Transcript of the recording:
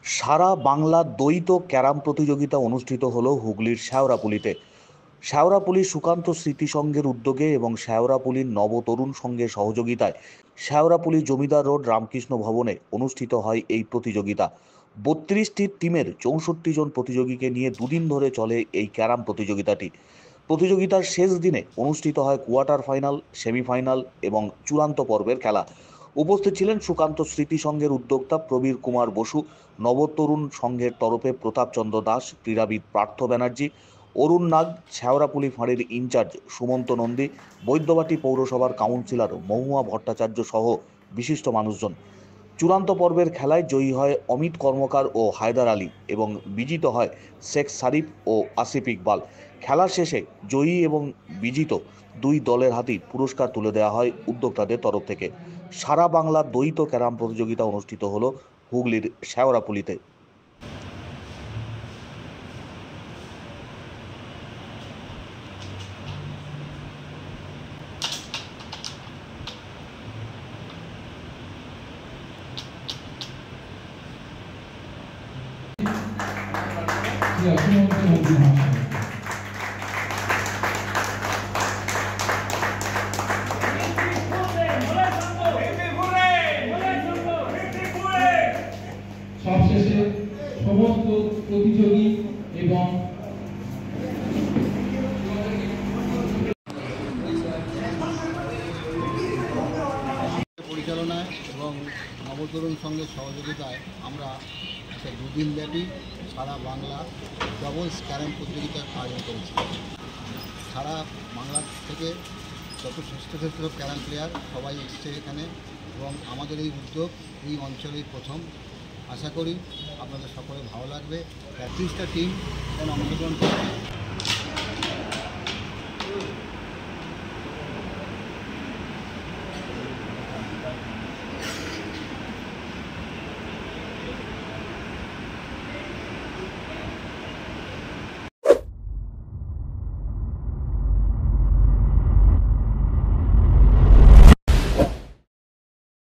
সারা বাংলা দ্বৈত ক্যারাম প্রতিযোগিতা অনুষ্ঠিত হলো হুগলির শেওড়াপুলিতে। শেওড়াপুলি সুকান্ত স্মৃতি সংঘের উদ্যোগে এবং শেওড়াপুলির নবতরুণ সংঘের সহযোগিতায় শেওড়াপুলি জমিদার রোড রামকৃষ্ণ ভবনে অনুষ্ঠিত হয় এই প্রতিযোগিতা। ৩২টি টিমের ৬৪ জন প্রতিযোগীকে নিয়ে দুদিন ধরে চলে এই ক্যারাম প্রতিযোগিতাটি। প্রতিযোগিতার শেষ দিনে অনুষ্ঠিত হয় কোয়ার্টার ফাইনাল, সেমিফাইনাল এবং চূড়ান্ত পর্বের খেলা। উপস্থিত ছিলেন সুকান্ত স্মৃতি সংঘের উদ্যোক্তা প্রবীর কুমার বসু, নবতরুণ সংঘের তরফে প্রতাপচন্দ্র দাস, ক্রীড়াবিদ পার্থ ব্যানার্জি, অরুণ নাগ, শেওড়াপুলি ফাঁড়ির ইনচার্জ সুমন্ত নন্দী, বৈদ্যবাটি পৌরসভার কাউন্সিলর মহুয়া ভট্টাচার্য সহ বিশিষ্ট মানুষজন। চূড়ান্ত পর্বের খেলায় জয়ী হয় অমিত কর্মকার ও হায়দার আলী এবং বিজিত হয় শেখ সারিফ ও আসিফ ইকবাল। খেলার শেষে জয়ী এবং বিজিত দুই দলের হাতেই পুরস্কার তুলে দেওয়া হয় উদ্যোক্তাদের তরফ থেকে। সারা বাংলা দ্বৈত ক্যারাম প্রতিযোগিতা অনুষ্ঠিত হলো হুগলির শেওড়াপুলিতে। সবশেষে সমস্ত প্রতিযোগী এবং পরিচালনায় এবং নবতরুণ সংঘের সহযোগিতায় আমরা একটা দুদিনব্যাপী সারা বাংলা ডবলস ক্যারাম প্রতিযোগিতার আয়োজন করেছি। সারা বাংলা থেকে যত শ্রেষ্ঠ শ্রেষ্ঠ ক্যারাম প্লেয়ার সবাই এসছে এখানে এবং আমাদের এই উদ্যোগ এই অঞ্চলেই প্রথম। আশা করি আপনাদের সকলে ভালো লাগবে। ৩৩টা টিম এখানে অংশগ্রহণ করছে।